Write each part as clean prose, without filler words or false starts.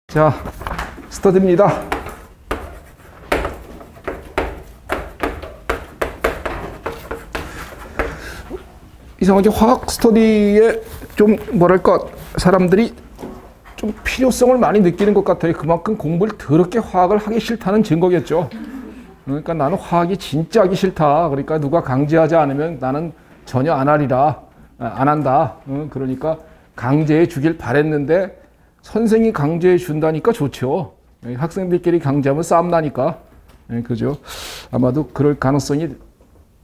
자, 스터디입니다. 이상하게 화학 스터디에 좀 뭐랄까 사람들이 좀 필요성을 많이 느끼는 것 같아요. 그만큼 공부를 더럽게 화학을 하기 싫다는 증거겠죠. 그러니까 나는 화학이 진짜 하기 싫다. 그러니까 누가 강제하지 않으면 나는 전혀 안 하리라, 안 한다. 그러니까 강제해 주길 바랬는데 선생이 강제해 준다니까 좋죠. 학생들끼리 강제하면 싸움 나니까. 그죠? 아마도 그럴 가능성이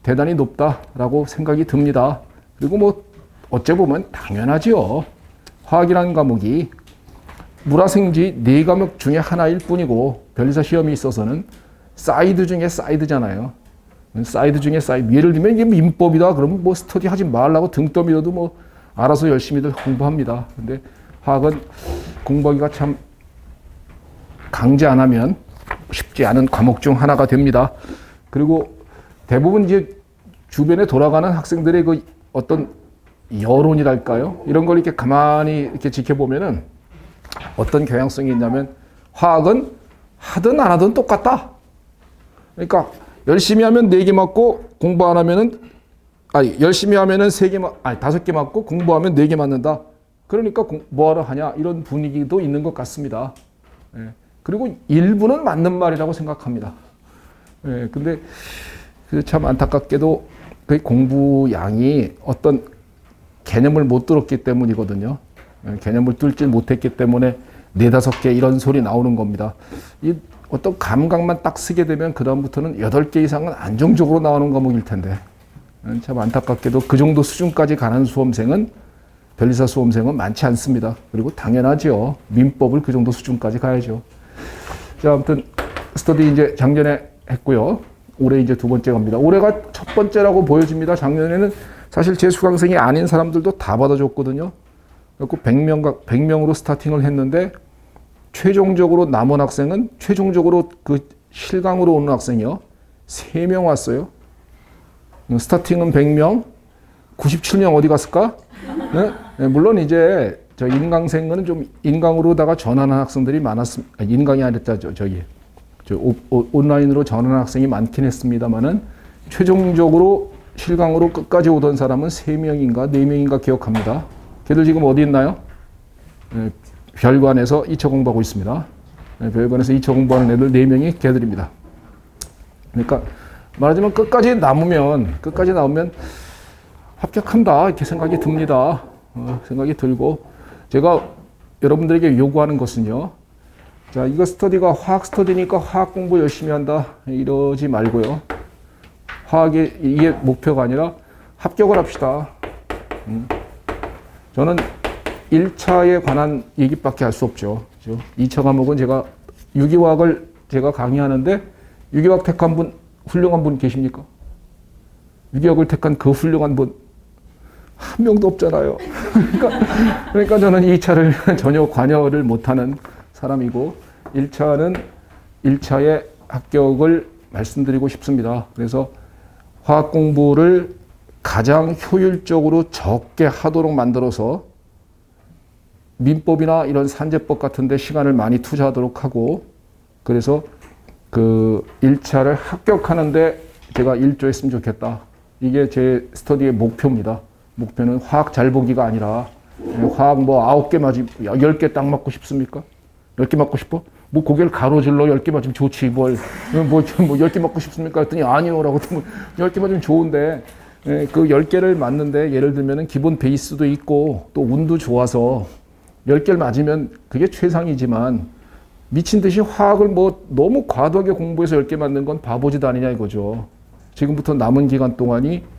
대단히 높다라고 생각이 듭니다. 그리고 뭐 어째 보면 당연하지요. 화학이라는 과목이 물화생지 4과목 중에 하나일 뿐이고 변리사 시험이 있어서는 사이드 중에 사이드잖아요. 사이드 중에 사이드. 예를 들면 이게 민법이다. 그러면 뭐 스터디 하지 말라고 등 떠밀어도 뭐 알아서 열심히들 공부합니다. 근데 화학은 공부하기가 참 강제 안 하면 쉽지 않은 과목 중 하나가 됩니다. 그리고 대부분 이제 주변에 돌아가는 학생들의 그 어떤 여론이랄까요? 이런 걸 이렇게 가만히 이렇게 지켜보면은 어떤 경향성이 있냐면 화학은 하든 안 하든 똑같다. 그러니까 열심히 하면 4개 맞고 공부 안 하면은 열심히 하면은 5개 맞고 공부하면 4개 맞는다. 그러니까 뭐하러 하냐 이런 분위기도 있는 것 같습니다. 그리고 일부는 맞는 말이라고 생각합니다. 근데 참 안타깝게도 그 공부 양이 어떤 개념을 못 들었기 때문이거든요. 개념을 뚫지 못했기 때문에 4-5개 이런 소리 나오는 겁니다. 이 어떤 감각만 딱 쓰게 되면 그다음부터는 8개 이상은 안정적으로 나오는 과목일 텐데 참 안타깝게도 그 정도 수준까지 가는 수험생은 변리사 수험생은 많지 않습니다. 그리고 당연하죠. 민법을 그 정도 수준까지 가야죠. 자, 아무튼 스터디 이제 작년에 했고요. 올해 이제 2번째 갑니다. 올해가 첫 번째라고 보여집니다. 작년에는 사실 제 수강생이 아닌 사람들도 다 받아줬거든요. 그래서 100명으로 스타팅을 했는데 최종적으로 남은 학생은 최종적으로 그 실강으로 오는 학생이요. 3명 왔어요. 스타팅은 100명, 97명 어디 갔을까? 네? 물론 이제 저 인강생은 좀 인강으로다가 전환한 학생들이 많았습니다. 인강이 아니었다, 온라인으로 전환한 학생이 많긴 했습니다만은 최종적으로 실강으로 끝까지 오던 사람은 3명인가 4명인가 기억합니다. 걔들 지금 어디 있나요? 별관에서 2차 공부하고 있습니다. 별관에서 2차 공부하는 애들 4명이 걔들입니다. 그러니까 말하자면 끝까지 남으면 합격한다 이렇게 생각이 듭니다. 생각이 들고 제가 여러분들에게 요구하는 것은요. 자, 이거 스터디가 화학 스터디니까 화학 공부 열심히 한다 이러지 말고요. 화학이 이게 목표가 아니라 합격을 합시다. 저는 1차에 관한 얘기밖에 할 수 없죠. 2차 과목은 제가 유기화학을 제가 강의하는데 유기화학 택한 분 훌륭한 분 계십니까? 유기화학을 택한 그 훌륭한 분 한 명도 없잖아요. 그러니까 저는 2차를 전혀 관여를 못하는 사람이고 1차는 1차의 합격을 말씀드리고 싶습니다. 그래서 화학 공부를 가장 효율적으로 적게 하도록 만들어서 민법이나 이런 산재법 같은 데 시간을 많이 투자하도록 하고 그래서 그 1차를 합격하는데 제가 일조했으면 좋겠다. 이게 제 스터디의 목표입니다. 목표는 화학 잘 보기가 아니라 화학 뭐 9개 맞으면 10개 딱 맞고 싶습니까? 10개 맞고 싶어? 뭐 고개를 가로질러 10개 맞으면 좋지 뭐 10개 맞고 싶습니까? 했더니 아니요 라고 10개 맞으면 좋은데 그 10개를 맞는데 예를 들면 기본 베이스도 있고 또 운도 좋아서 10개를 맞으면 그게 최상이지만 미친 듯이 화학을 뭐 너무 과도하게 공부해서 10개 맞는 건 바보짓 아니냐 이거죠. 지금부터 남은 기간 동안이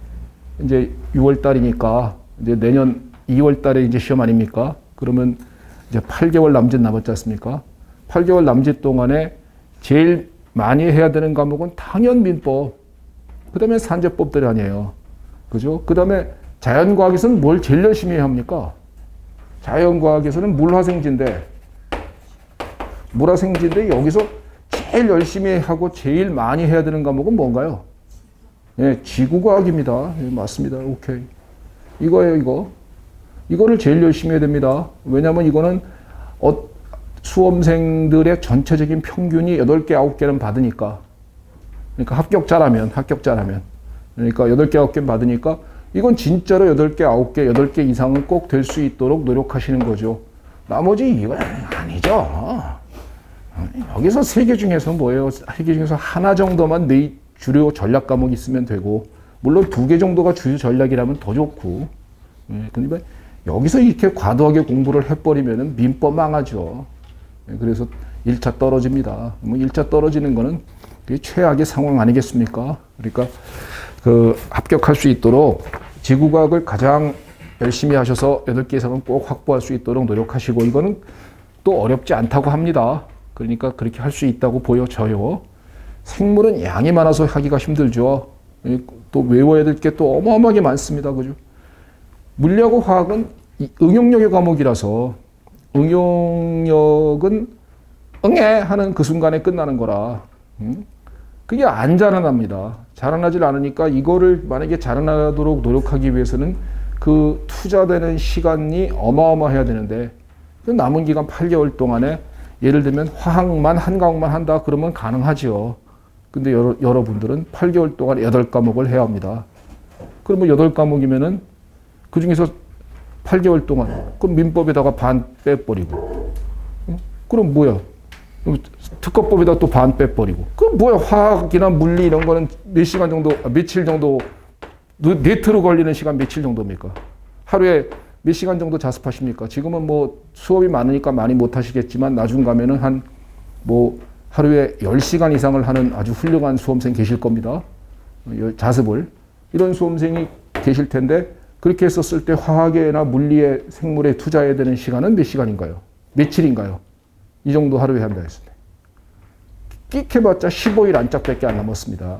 이제 6월 달이니까 이제 내년 2월 달에 이제 시험 아닙니까? 그러면 이제 8개월 남짓 남았지 않습니까? 8개월 남짓 동안에 제일 많이 해야 되는 과목은 당연 민법, 그 다음에 산재법들이 아니에요. 그죠? 그 다음에 자연과학에서는 뭘 제일 열심히 해야 합니까? 자연과학에서는 물화생지인데 여기서 제일 열심히 하고 제일 많이 해야 되는 과목은 뭔가요? 예, 지구과학입니다. 예, 맞습니다. 오케이. 이거예요, 이거. 이거를 제일 열심히 해야 됩니다. 왜냐하면 이거는 수험생들의 전체적인 평균이 8개, 9개는 받으니까. 그러니까 합격자라면. 그러니까 8개, 9개 받으니까 이건 진짜로 8개, 9개, 8개 이상은 꼭 될 수 있도록 노력하시는 거죠. 나머지 이건 아니죠. 여기서 3개 중에서 뭐예요? 3개 중에서 하나 정도만 주요 전략 과목이 있으면 되고, 물론 2개 정도가 주요 전략이라면 더 좋고. 근데 여기서 이렇게 과도하게 공부를 해버리면 민법 망하죠. 그래서 1차 떨어집니다. 뭐 1차 떨어지는 거는 최악의 상황 아니겠습니까? 그러니까 합격할 수 있도록 지구과학을 가장 열심히 하셔서 8개 이상은 꼭 확보할 수 있도록 노력하시고, 이거는 또 어렵지 않다고 합니다. 그러니까 그렇게 할 수 있다고 보여져요. 생물은 양이 많아서 하기가 힘들죠. 또 외워야 될 게 또 어마어마하게 많습니다. 그죠? 물리하고 화학은 응용력의 과목이라서 응용력은 응애 하는 그 순간에 끝나는 거라. 그게 안 자라납니다. 자라나질 않으니까 이거를 만약에 자라나도록 노력하기 위해서는 그 투자되는 시간이 어마어마해야 되는데, 그 남은 기간 8개월 동안에 예를 들면 화학만 한 과목만 한다 그러면 가능하지요. 근데 여러분들은 8개월 동안 8과목을 해야 합니다. 그러면 8과목이면은 그 중에서 8개월 동안 그럼 민법에다가 반 빼버리고, 그럼 뭐야? 특허법에다 또 반 빼버리고, 그럼 뭐야? 화학이나 물리 이런 거는 몇 시간 정도, 며칠 정도, 네트로 걸리는 시간 며칠 정도입니까? 하루에 몇 시간 정도 자습하십니까? 지금은 뭐 수업이 많으니까 많이 못 하시겠지만 나중 가면은 하루에 10시간 이상을 하는 아주 훌륭한 수험생 계실 겁니다. 자습을. 이런 수험생이 계실 텐데, 그렇게 했었을 때 화학에나 물리에, 생물에 투자해야 되는 시간은 몇 시간인가요? 며칠인가요? 이 정도 하루에 한다 했습니다. 끽 해봤자 15일 안짝밖에 안 남았습니다.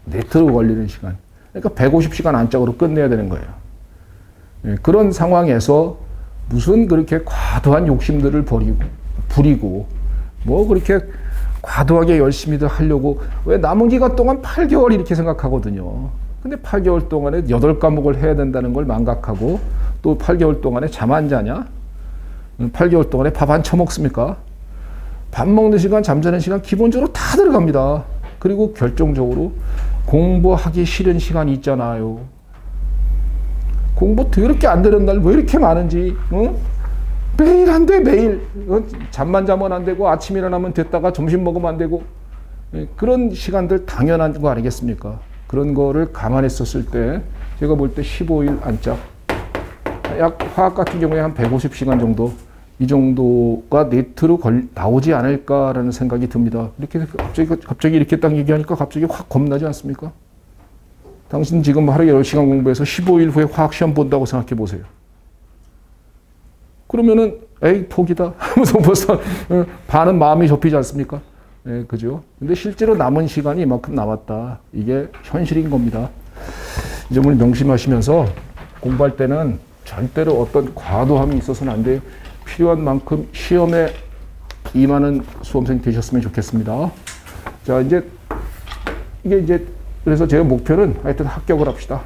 네트로 걸리는 시간. 그러니까 150시간 안짝으로 끝내야 되는 거예요. 그런 상황에서 무슨 그렇게 과도한 욕심들을 부리고 뭐 그렇게 과도하게 열심히들 하려고, 왜 남은 기간 동안 8개월 이렇게 생각하거든요. 근데 8개월 동안에 8과목을 해야 된다는 걸 망각하고, 또 8개월 동안에 잠 안 자냐? 8개월 동안에 밥 안 처먹습니까? 밥 먹는 시간, 잠자는 시간 기본적으로 다 들어갑니다. 그리고 결정적으로 공부하기 싫은 시간이 있잖아요. 공부 더럽게 안 되는 날 왜 이렇게 많은지, 매일 안 돼, 매일. 잠만 자면 안 되고, 아침 일어나면 됐다가 점심 먹으면 안 되고, 그런 시간들 당연한 거 아니겠습니까? 그런 거를 감안했었을 때, 제가 볼 때 15일 안짝, 약 화학 같은 경우에 한 150시간 정도, 이 정도가 네트로 나오지 않을까라는 생각이 듭니다. 이렇게 갑자기 이렇게 딱 얘기하니까 갑자기 확 겁나지 않습니까? 당신 지금 하루에 10시간 공부해서 15일 후에 화학 시험 본다고 생각해 보세요. 그러면은 에이 포기다 하면서 벌써 반은 마음이 접히지 않습니까? 예, 그죠? 근데 실제로 남은 시간이 이만큼 남았다. 이게 현실인 겁니다. 이 점을 명심하시면서 공부할 때는 절대로 어떤 과도함이 있어서는 안 돼요. 필요한 만큼 시험에 임하는 수험생 되셨으면 좋겠습니다. 자, 그래서 제 목표는 하여튼 합격을 합시다.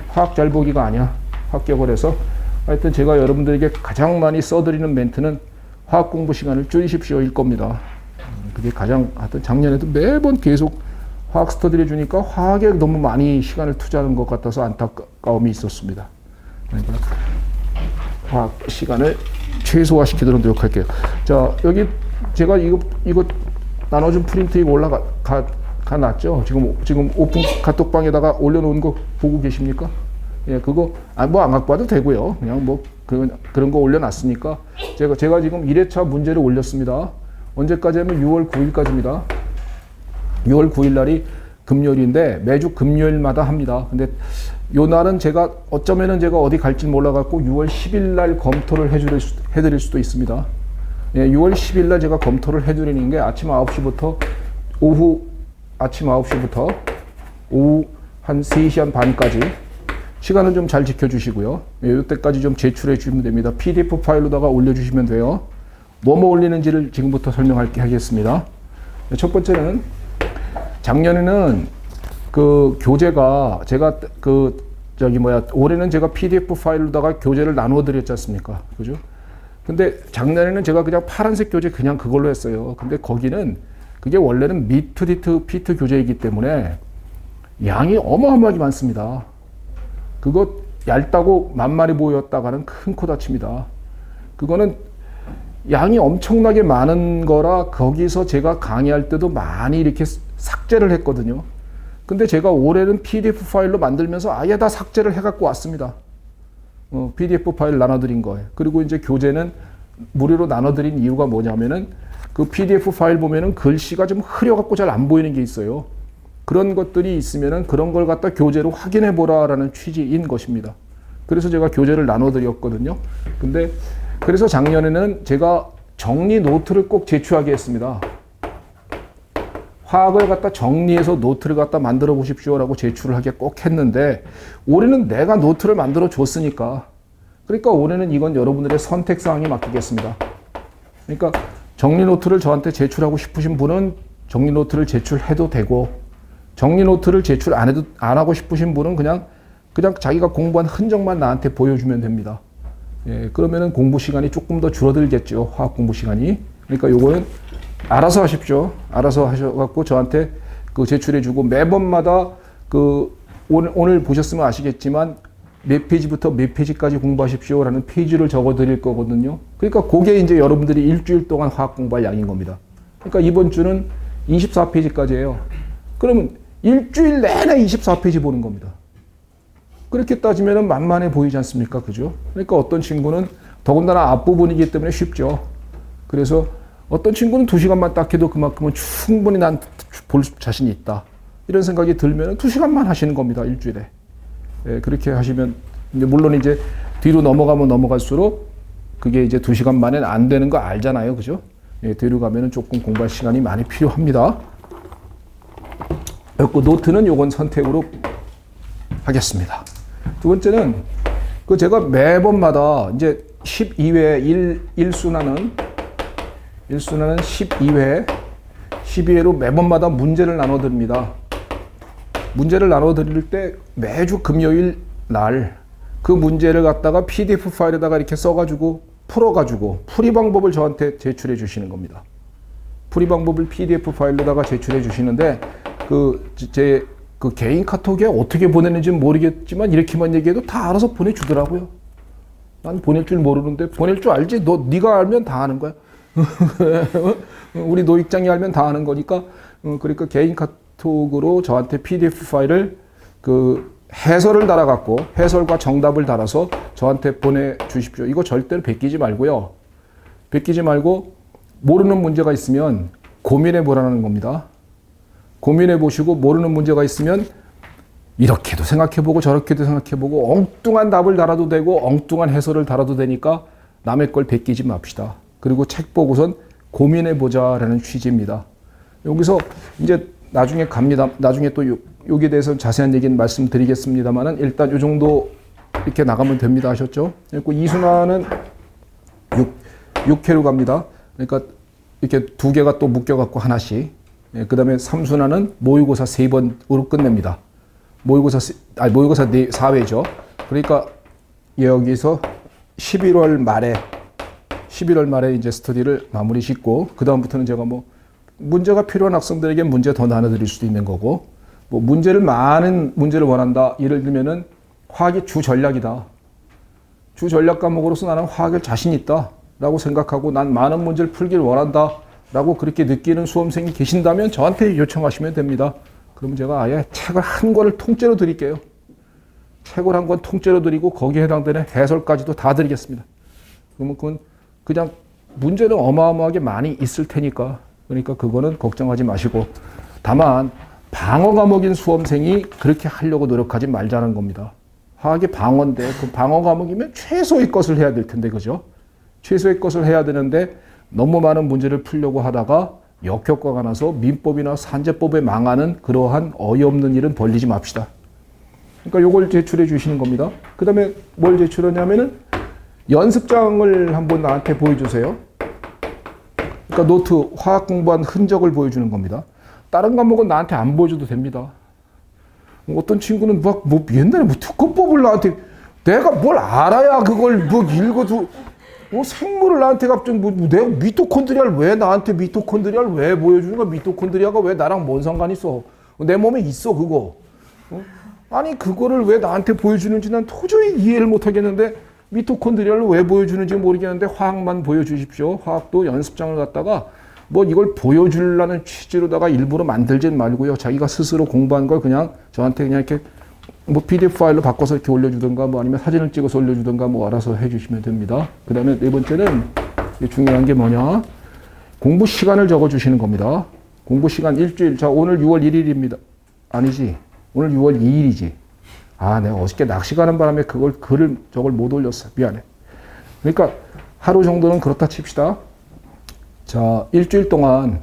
화학 잘 보기가 아니야. 합격을 해서 하여튼 제가 여러분들에게 가장 많이 써드리는 멘트는 화학 공부 시간을 줄이십시오일 겁니다. 그게 하여튼 작년에도 매번 계속 화학 스터디를 주니까 화학에 너무 많이 시간을 투자하는 것 같아서 안타까움이 있었습니다. 그러니까 화학 시간을 최소화시키도록 노력할게요. 자, 여기 제가 이거 나눠준 프린트 이거 놨죠? 지금 오픈 카톡방에다가 올려놓은 거 보고 계십니까? 예, 그거 뭐 안 갖고 와도 되고요. 그냥 뭐 그런 거 올려놨으니까 제가 지금 1회차 문제를 올렸습니다. 언제까지 하면 6월 9일까지입니다. 6월 9일 날이 금요일인데 매주 금요일마다 합니다. 근데 요 날은 제가 어쩌면은 제가 어디 갈지 몰라갖고 6월 10일 날 검토를 해드릴 수도 있습니다. 예, 6월 10일 날 제가 검토를 해드리는 게 아침 9시부터 오후 한 3시 한 반까지 시간은 좀 잘 지켜주시고요. 예, 이때까지 좀 제출해 주시면 됩니다. PDF 파일로다가 올려주시면 돼요. 뭐뭐 올리는지를 지금부터 설명하겠습니다. 첫 번째는 작년에는 그 교재가 제가 그 올해는 제가 PDF 파일로다가 교재를 나누어 드렸지 않습니까? 그죠? 근데 작년에는 제가 그냥 파란색 교재 그냥 그걸로 했어요. 근데 거기는 그게 원래는 미트 피트 교재이기 때문에 양이 어마어마하게 많습니다. 그거 얇다고 만만히 보였다가는 큰 코 다칩니다. 그거는 양이 엄청나게 많은 거라 거기서 제가 강의할 때도 많이 이렇게 삭제를 했거든요. 근데 제가 올해는 PDF 파일로 만들면서 아예 다 삭제를 해갖고 왔습니다. PDF 파일 나눠드린 거예요. 그리고 이제 교재는 무료로 나눠드린 이유가 뭐냐면은 그 PDF 파일 보면은 글씨가 좀 흐려갖고 잘 안 보이는 게 있어요. 그런 것들이 있으면은 그런 걸 갖다 교재로 확인해 보라라는 취지인 것입니다. 그래서 제가 교재를 나눠드렸거든요. 근데 그래서 작년에는 제가 정리 노트를 꼭 제출하게 했습니다. 화학을 갖다 정리해서 노트를 갖다 만들어 보십시오라고 제출을 하게 꼭 했는데 올해는 내가 노트를 만들어 줬으니까 그러니까 올해는 이건 여러분들의 선택사항에 맡기겠습니다. 그러니까 정리 노트를 저한테 제출하고 싶으신 분은 정리 노트를 제출해도 되고 정리 노트를 제출 안 하고 싶으신 분은 그냥 자기가 공부한 흔적만 나한테 보여주면 됩니다. 예, 그러면은 공부 시간이 조금 더 줄어들겠죠. 화학 공부 시간이. 그러니까 요거는 알아서 하십시오. 알아서 하셔갖고 저한테 그 제출해주고 매번마다 그 오늘 보셨으면 아시겠지만 몇 페이지부터 몇 페이지까지 공부하십시오라는 페이지를 적어 드릴 거거든요. 그러니까 그게 이제 여러분들이 일주일 동안 화학 공부할 양인 겁니다. 그러니까 이번 주는 24페이지까지예요. 그러면 일주일 내내 24페이지 보는 겁니다. 그렇게 따지면 만만해 보이지 않습니까? 그죠? 그러니까 어떤 친구는 더군다나 앞부분이기 때문에 쉽죠. 그래서 어떤 친구는 2시간만 딱 해도 그만큼은 충분히 난 볼 자신이 있다. 이런 생각이 들면 2시간만 하시는 겁니다. 일주일에. 예, 그렇게 하시면 이제 물론 이제 뒤로 넘어가면 넘어갈수록 그게 이제 2시간 만에는 안 되는 거 알잖아요. 그죠? 예, 뒤로 가면은 조금 공부할 시간이 많이 필요합니다. 그 노트는 요건 선택으로 하겠습니다. 두 번째는 그 제가 매번마다 이제 12회 1순환은 12회로 매번마다 문제를 나눠 드립니다. 문제를 나눠 드릴 때 매주 금요일 날 그 문제를 갖다가 PDF 파일에다가 이렇게 써가지고 풀어가지고 풀이 방법을 저한테 제출해 주시는 겁니다. 풀이 방법을 PDF 파일로다가 제출해 주시는데 제 개인 카톡에 어떻게 보내는지는 모르겠지만 이렇게만 얘기해도 다 알아서 보내주더라고요. 난 보낼 줄 모르는데 보낼 줄 알지? 네가 알면 다 아는 거야. 우리 노익장이 알면 다 아는 거니까 그러니까 개인 카톡으로 저한테 PDF 파일을 해설을 달아갖고 해설과 정답을 달아서 저한테 보내주십시오. 이거 절대로 베끼지 말고요. 베끼지 말고 모르는 문제가 있으면 고민해 보라는 겁니다. 고민해 보시고 모르는 문제가 있으면 이렇게도 생각해보고 저렇게도 생각해보고 엉뚱한 답을 달아도 되고 엉뚱한 해설을 달아도 되니까 남의 걸 베끼지 맙시다. 그리고 책 보고선 고민해 보자라는 취지입니다. 여기서 이제 나중에 갑니다. 나중에 또 여기에 대해서 자세한 얘기는 말씀드리겠습니다만은 일단 이 정도 이렇게 나가면 됩니다. 하셨죠? 그리고 이순환은 6회로 갑니다. 그러니까 이렇게 2개가 또 묶여갖고 하나씩. 그 다음에 3순환은 모의고사 3번으로 끝냅니다. 모의고사 4회죠. 그러니까 여기서 11월 말에 이제 스터디를 마무리 짓고, 그 다음부터는 제가 문제가 필요한 학생들에게 문제 더 나눠드릴 수도 있는 거고, 많은 문제를 원한다. 예를 들면은 화학이 주 전략이다. 주 전략 과목으로서 나는 화학에 자신 있다. 라고 생각하고 난 많은 문제를 풀기를 원한다. 라고 그렇게 느끼는 수험생이 계신다면 저한테 요청하시면 됩니다. 그러면 제가 아예 책을 한 권을 통째로 드릴게요. 책을 한 권 통째로 드리고 거기에 해당되는 해설까지도 다 드리겠습니다. 그러면 그건 그냥 문제는 어마어마하게 많이 있을 테니까, 그러니까 그거는 걱정하지 마시고, 다만 방어 과목인 수험생이 그렇게 하려고 노력하지 말자는 겁니다. 화학이 방어인데 그 방어 과목이면 최소의 것을 해야 될 텐데, 그죠? 최소의 것을 해야 되는데 너무 많은 문제를 풀려고 하다가 역효과가 나서 민법이나 산재법에 망하는 그러한 어이없는 일은 벌리지 맙시다. 그러니까 요걸 제출해 주시는 겁니다. 그 다음에 뭘 제출하냐면은 연습장을 한번 나한테 보여주세요. 그러니까 노트, 화학 공부한 흔적을 보여주는 겁니다. 다른 과목은 나한테 안 보여줘도 됩니다. 어떤 친구는 막 뭐 옛날에 뭐 특허법을 나한테 내가 뭘 알아야 그걸 뭐 읽어도 뭐 생물을 나한테 갑자기 뭐 내가 미토콘드리아를 왜 나한테 미토콘드리아를 왜 보여주는 거야? 미토콘드리아가 왜 나랑 뭔 상관이 있어? 내 몸에 있어 그거. 아니 그거를 왜 나한테 보여주는지 난 도저히 이해를 못 하겠는데 미토콘드리아를 왜 보여주는지 모르겠는데 화학만 보여주십시오. 화학도 연습장을 갔다가 뭐 이걸 보여주려는 취지로다가 일부러 만들진 말고요. 자기가 스스로 공부한 걸 그냥 저한테 그냥 이렇게 뭐 PDF 파일로 바꿔서 이렇게 올려주든가 뭐 아니면 사진을 찍어서 올려주든가 뭐 알아서 해주시면 됩니다. 그 다음에 네 번째는 중요한 게 뭐냐. 공부 시간을 적어주시는 겁니다. 공부 시간 일주일. 자, 오늘 6월 1일입니다. 아니지. 오늘 6월 2일이지. 아, 내가 어저께 낚시 가는 바람에 저걸 못 올렸어. 미안해. 그러니까 하루 정도는 그렇다 칩시다. 자, 일주일 동안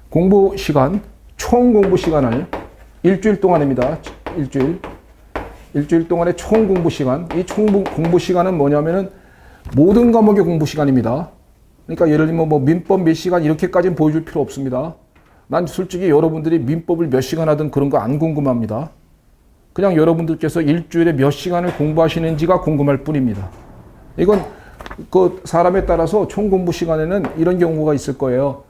공부 시간, 총 공부 시간을 일주일 동안입니다. 일주일 동안의 총 공부 시간. 이 총 공부 시간은 뭐냐면은 모든 과목의 공부 시간입니다. 그러니까 예를 들면 뭐 민법 몇 시간 이렇게까지는 보여줄 필요 없습니다. 난 솔직히 여러분들이 민법을 몇 시간 하든 그런 거 안 궁금합니다. 그냥 여러분들께서 일주일에 몇 시간을 공부하시는지가 궁금할 뿐입니다. 이건 그 사람에 따라서 총 공부 시간에는 이런 경우가 있을 거예요.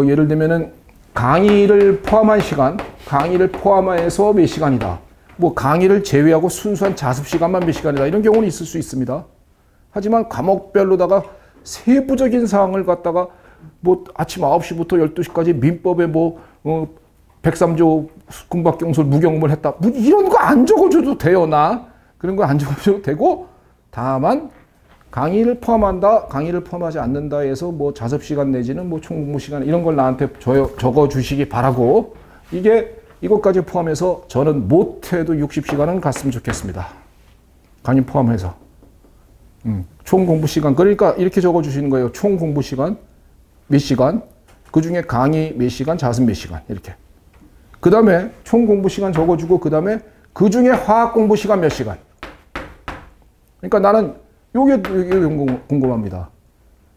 예를 들면은 강의를 포함한 시간, 강의를 포함해서 몇 시간이다. 뭐 강의를 제외하고 순수한 자습 시간만 몇 시간이다. 이런 경우는 있을 수 있습니다. 하지만 과목별로다가 세부적인 사항을 갖다가 뭐 아침 9시부터 12시까지 민법에 뭐 103조 궁박경술 무경물 했다. 뭐 이런 거 안 적어줘도 돼요, 나. 그런 거 안 적어줘도 되고, 다만 강의를 포함한다, 강의를 포함하지 않는다 해서 뭐 자습 시간 내지는 뭐 총공부 시간 이런 걸 나한테 적어주시기 바라고, 이것까지 포함해서 저는 못해도 60시간은 갔으면 좋겠습니다. 강의 포함해서. 총 공부 시간. 그러니까 이렇게 적어주시는 거예요. 총 공부 시간 몇 시간, 그 중에 강의 몇 시간, 자습 몇 시간, 이렇게. 그 다음에 총 공부 시간 적어주고, 그 다음에 그 중에 화학 공부 시간 몇 시간. 그러니까 나는 요게 궁금합니다.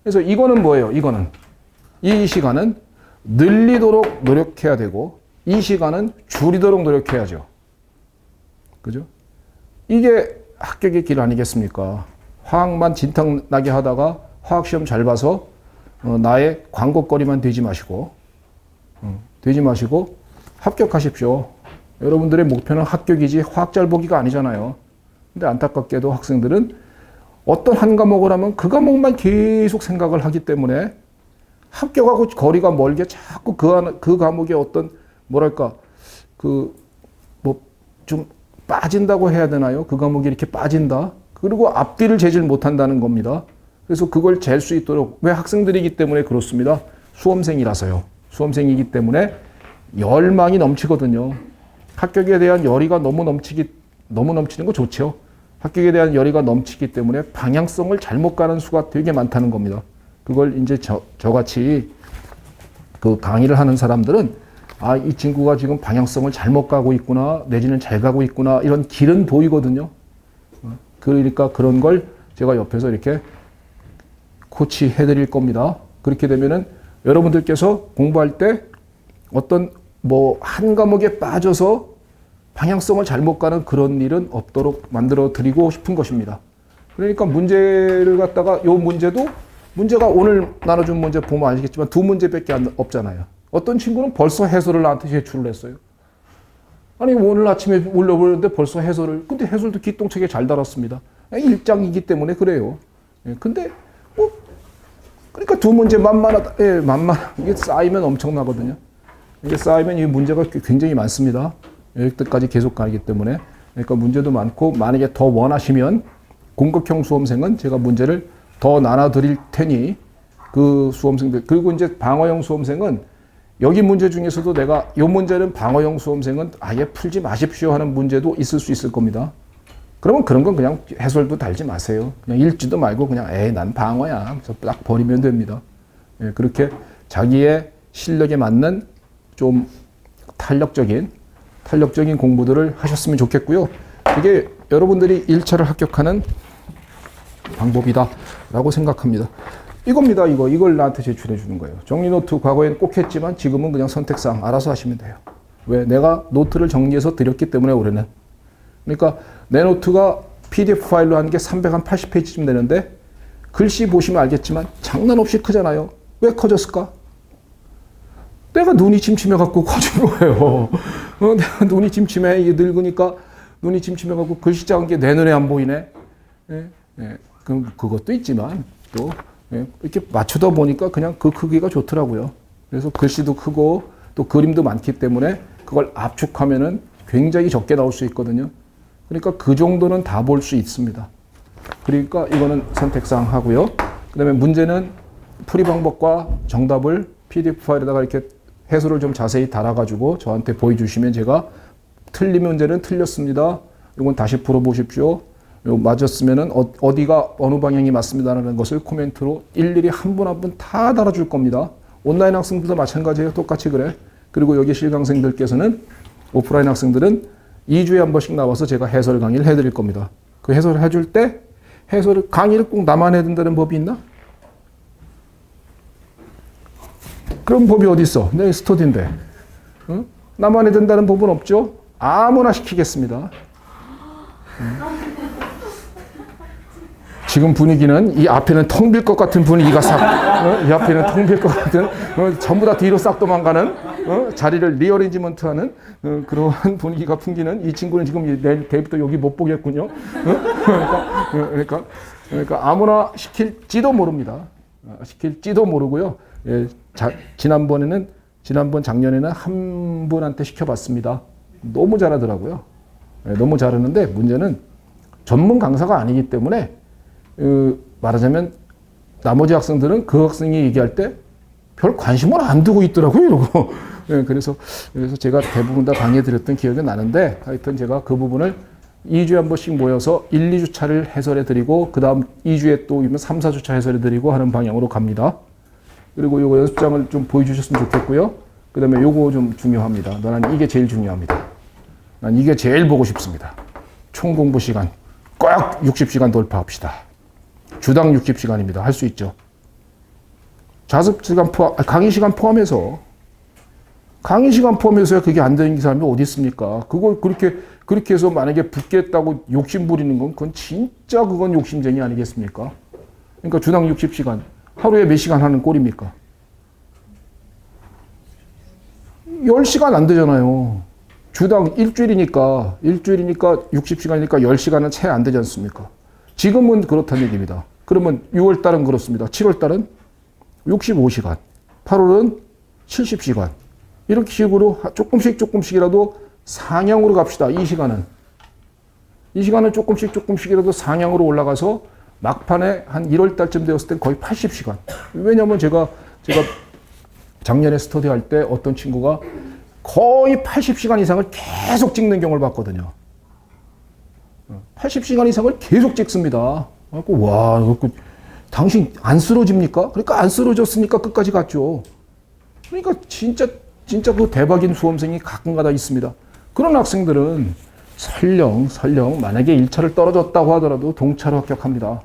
그래서 이거는 뭐예요? 이 시간은 늘리도록 노력해야 되고, 이 시간은 줄이도록 노력해야죠. 그죠? 이게 합격의 길 아니겠습니까? 화학만 진탕나게 하다가 화학시험 잘 봐서 나의 광고거리만 되지 마시고 합격하십시오. 여러분들의 목표는 합격이지 화학 잘 보기가 아니잖아요. 근데 안타깝게도 학생들은 어떤 한 과목을 하면 그 과목만 계속 생각을 하기 때문에 합격하고 거리가 멀게 자꾸 그 과목에 어떤 뭐랄까 뭐 좀 빠진다고 해야 되나요? 그 과목이 이렇게 빠진다. 그리고 앞뒤를 재질 못한다는 겁니다. 그래서 그걸 잴 수 있도록, 왜 학생들이기 때문에 그렇습니다. 수험생이라서요. 수험생이기 때문에 열망이 넘치거든요. 합격에 대한 열의가 너무 넘치는 거 좋죠. 합격에 대한 열의가 넘치기 때문에 방향성을 잘못 가는 수가 되게 많다는 겁니다. 그걸 이제 저같이 그 강의를 하는 사람들은 아, 이 친구가 지금 방향성을 잘못 가고 있구나, 내지는 잘 가고 있구나, 이런 길은 보이거든요. 그러니까 그런 걸 제가 옆에서 이렇게 코치해 드릴 겁니다. 그렇게 되면은 여러분들께서 공부할 때 어떤 뭐 한 과목에 빠져서 방향성을 잘못 가는 그런 일은 없도록 만들어 드리고 싶은 것입니다. 그러니까 문제를 갖다가 문제가 오늘 나눠준 문제 보면 아시겠지만 2문제밖에 없잖아요. 어떤 친구는 벌써 해설을 나한테 제출을 했어요. 아니 오늘 아침에 올려보는데 벌써 해설을, 근데 해설도 기똥차게 잘 달았습니다. 1장이기 때문에 그래요. 근데 뭐 그러니까 2문제 만만하다. 이게 쌓이면 엄청나거든요. 이게 쌓이면 이 문제가 굉장히 많습니다. 여기까지 계속 가기 때문에. 그러니까 문제도 많고, 만약에 더 원하시면 공격형 수험생은 제가 문제를 더 나눠드릴 테니 그 수험생들, 그리고 이제 방어형 수험생은 여기 문제 중에서도 내가 이 문제는 방어형 수험생은 아예 풀지 마십시오 하는 문제도 있을 수 있을 겁니다. 그러면 그런 건 그냥 해설도 달지 마세요. 그냥 읽지도 말고 그냥 난 방어야. 그래서 딱 버리면 됩니다. 그렇게 자기의 실력에 맞는 좀 탄력적인 공부들을 하셨으면 좋겠고요. 이게 여러분들이 1차를 합격하는 방법이다라고 생각합니다. 이겁니다. 이걸 나한테 제출해 주는 거예요. 정리노트 과거엔 꼭 했지만 지금은 그냥 선택사항 알아서 하시면 돼요. 왜? 내가 노트를 정리해서 드렸기 때문에 올해는. 그러니까 내 노트가 PDF 파일로 한 게 380페이지쯤 되는데 글씨 보시면 알겠지만 장난 없이 크잖아요. 왜 커졌을까? 내가 눈이 침침해갖고 커진 거예요. 내가 눈이 침침해. 이게 늙으니까 눈이 침침해갖고 글씨 작은 게 내 눈에 안 보이네. 예, 예. 그것도 있지만 또 예, 이렇게 맞추다 보니까 그냥 그 크기가 좋더라고요. 그래서 글씨도 크고 또 그림도 많기 때문에 그걸 압축하면은 굉장히 적게 나올 수 있거든요. 그러니까 그 정도는 다 볼 수 있습니다. 그러니까 이거는 선택사항 하고요. 그 다음에 문제는 풀이 방법과 정답을 PDF 파일에다가 이렇게 해설을 좀 자세히 달아가지고 저한테 보여주시면 제가 틀린 문제는 틀렸습니다. 이건 다시 풀어보십시오. 맞았으면은 어디가 어느 방향이 맞습니다라는 것을 코멘트로 일일이 한 분 한 분 다 달아줄 겁니다. 온라인 학생들도 마찬가지예요. 똑같이 그래. 그리고 여기 실강생들께서는 오프라인 학생들은 2주에 한 번씩 나와서 제가 해설 강의를 해드릴 겁니다. 그 해설을 해줄 때 강의를 꼭 나만 해야 된다는 법이 있나? 그런 법이 어디 있어? 내 스터디인데. 응? 나만 해야 된다는 법은 없죠? 아무나 시키겠습니다. 지금 분위기는 이 앞에는 텅 빌 것 같은 분위기가 이 앞에는 텅 빌 것 같은 전부 다 뒤로 싹 도망가는 자리를 리어레인지먼트하는 그런 분위기가 풍기는 이 친구는 지금 내일부터 여기 못 보겠군요. 그러니까 아무나 시킬지도 모릅니다. 시킬지도 모르고요. 예, 지난번 작년에는 한 분한테 시켜봤습니다. 너무 잘하더라고요. 예, 너무 잘하는데 문제는 전문 강사가 아니기 때문에 말하자면 나머지 학생들은 그 학생이 얘기할 때 별 관심을 안 두고 있더라고요. 이러고. 예, 그래서 제가 대부분 다 강의해드렸던 기억이 나는데 하여튼 제가 그 부분을 2주에 한 번씩 모여서 1, 2주차를 해설해드리고 그 다음 2주에 또 3, 4주차 해설해드리고 하는 방향으로 갑니다. 그리고 요거 연습장을 좀 보여주셨으면 좋겠고요. 그 다음에 요거 좀 중요합니다. 나는 이게 제일 중요합니다. 난 이게 제일 보고 싶습니다. 총 공부 시간 꼭 60시간 돌파합시다. 주당 60시간입니다. 할 수 있죠. 자습 시간 강의 시간 포함해서 그게 안 되는 사람이 어디 있습니까? 그걸 그렇게 해서 만약에 붙겠다고 욕심 부리는 건 그건 욕심쟁이 아니겠습니까? 그러니까 주당 60시간 하루에 몇 시간 하는 꼴입니까? 10시간 안 되잖아요. 주당 일주일이니까 60시간이니까 10시간은 채 안 되지 않습니까? 지금은 그렇다는 얘기입니다. 그러면 6월 달은 그렇습니다. 7월 달은 65시간, 8월은 70시간. 이렇게 식으로 조금씩이라도 상향으로 갑시다. 이 시간은 조금씩이라도 상향으로 올라가서 막판에 한 1월 달쯤 되었을 땐 거의 80시간. 왜냐하면 제가 작년에 스터디 할 때 어떤 친구가 거의 80시간 이상을 계속 찍는 경우를 봤거든요. 80시간 이상을 계속 찍습니다. 와, 당신 안 쓰러집니까? 그러니까 안 쓰러졌으니까 끝까지 갔죠. 그러니까 진짜 그 대박인 수험생이 가끔가다 있습니다. 그런 학생들은 설령 만약에 1차를 떨어졌다고 하더라도 동차로 합격합니다.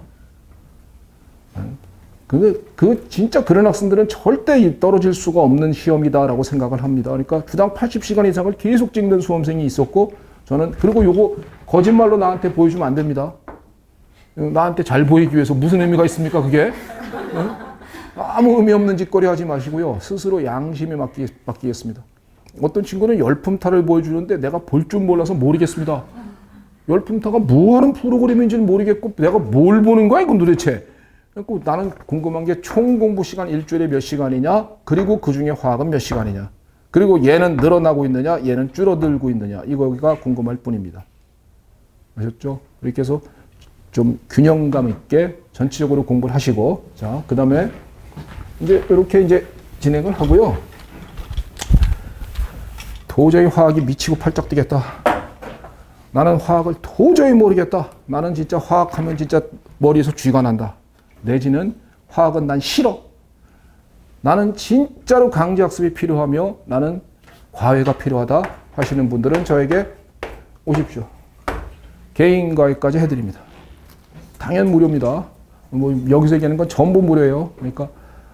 진짜 그런 학생들은 절대 떨어질 수가 없는 시험이다라고 생각을 합니다. 그러니까 주당 80시간 이상을 계속 찍는 수험생이 있었고, 그리고 요거 거짓말로 나한테 보여주면 안 됩니다. 나한테 잘 보이기 위해서 무슨 의미가 있습니까, 그게? 아무 의미 없는 짓거리 하지 마시고요. 스스로 양심에 맡기겠습니다. 어떤 친구는 열품타를 보여주는데 내가 볼 줄 몰라서 모르겠습니다. 열품타가 뭐하는 프로그램인지는 모르겠고 내가 뭘 보는 거야, 이건 도대체? 나는 궁금한 게 총 공부 시간 일주일에 몇 시간이냐, 그리고 그 중에 화학은 몇 시간이냐, 그리고 얘는 늘어나고 있느냐, 얘는 줄어들고 있느냐, 이거가 궁금할 뿐입니다. 아셨죠? 이렇게 해서 좀 균형감 있게 전체적으로 공부를 하시고, 자, 그 다음에 이렇게 진행을 하고요. 도저히 화학이 미치고 팔짝 뛰겠다. 나는 화학을 도저히 모르겠다. 나는 진짜 화학하면 진짜 머리에서 쥐가 난다. 내지는 화학은 난 싫어. 나는 진짜로 강제학습이 필요하며 나는 과외가 필요하다 하시는 분들은 저에게 오십시오. 개인 과외까지 해드립니다. 당연 무료입니다. 여기서 얘기하는 건 전부 무료예요. 그러니까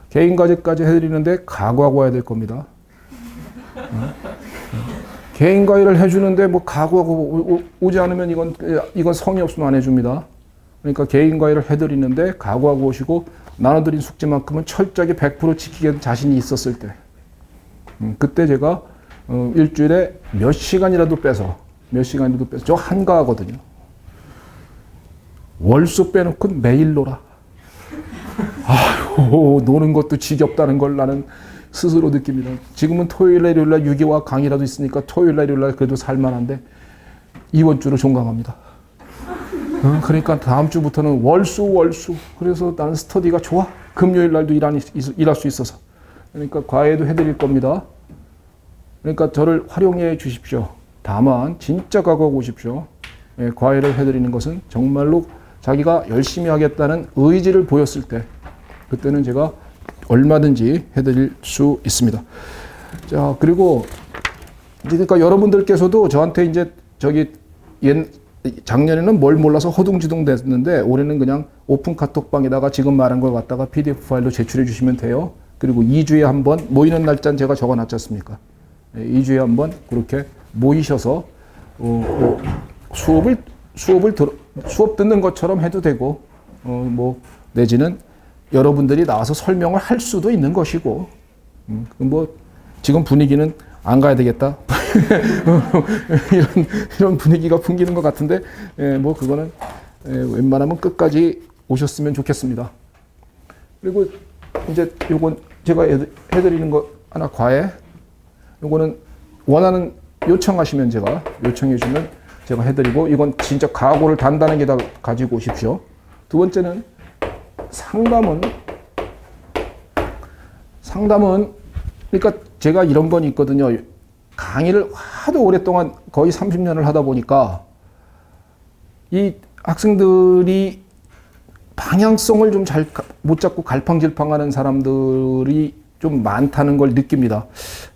개인 과외까지 해드리는데 각오하고 와야 될 겁니다. 개인 과외를 해주는데 뭐 각오하고 오지 않으면 이건 성의 없으면 안 해줍니다. 그러니까 개인 과외를 해드리는데 각오하고 오시고 나눠드린 숙제만큼은 철저하게 100% 지키게 자신이 있었을 때, 그때 제가 일주일에 몇 시간이라도 빼서 저 한가하거든요. 월수 빼놓고 매일 놀아. 아유, 노는 것도 지겹다는 걸 나는 스스로 느낍니다. 지금은 토요일날 일요일날 유기와 강의라도 있으니까 토요일날 일요일날 그래도 살만한데 이번 주로 종강합니다. 그러니까 다음 주부터는 월수. 그래서 나는 스터디가 좋아. 금요일날도 일할 수 있어서. 그러니까 과외도 해드릴 겁니다. 그러니까 저를 활용해 주십시오. 다만 진짜 각오하고 오십시오. 예, 과외를 해드리는 것은 정말로 자기가 열심히 하겠다는 의지를 보였을 때, 그때는 제가 얼마든지 해드릴 수 있습니다. 자, 그리고 그러니까 여러분들께서도 저한테 이제 작년에는 뭘 몰라서 허둥지둥 됐는데 올해는 그냥 오픈 카톡방에다가 지금 말한 걸 갖다가 PDF 파일로 제출해 주시면 돼요. 그리고 2주에 한 번 모이는 날짜는 제가 적어놨지 않습니까? 2주에 한 번 그렇게 모이셔서 수업 듣는 것처럼 해도 되고, 뭐 내지는 여러분들이 나와서 설명을 할 수도 있는 것이고, 뭐 지금 분위기는 안 가야 되겠다 이런 분위기가 풍기는 것 같은데, 뭐 그거는 웬만하면 끝까지 오셨으면 좋겠습니다. 그리고 이제 요건 제가 해드리는 거 하나, 과외. 요거는 원하는 요청하시면 제가 요청해 주면 제가 해드리고, 이건 진짜 각오를 단단하게 다 가지고 오십시오. 두 번째는 상담은 그러니까 제가 이런 건 있거든요. 강의를 하도 오랫동안 거의 30년을 하다 보니까 이 학생들이 방향성을 좀 잘 못 잡고 갈팡질팡하는 사람들이 좀 많다는 걸 느낍니다.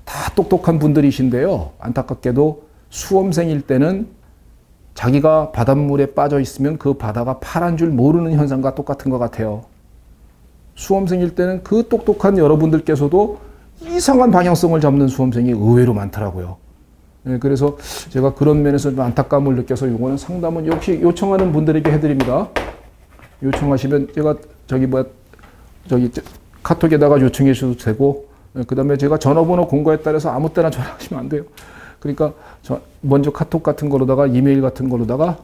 다 똑똑한 분들이신데요. 안타깝게도 수험생일 때는 자기가 바닷물에 빠져 있으면 그 바다가 파란 줄 모르는 현상과 똑같은 것 같아요. 수험생일 때는 그 똑똑한 여러분들께서도 이상한 방향성을 잡는 수험생이 의외로 많더라고요. 네, 그래서 제가 그런 면에서 좀 안타까움을 느껴서 이거는 상담은 역시 요청하는 분들에게 해드립니다. 요청하시면 제가 카톡에다가 요청해 주셔도 되고, 그 다음에 제가 전화번호 공고에 따라서 아무 때나 전화하시면 안 돼요. 그러니까 먼저 카톡 같은 거로다가 이메일 같은 거로다가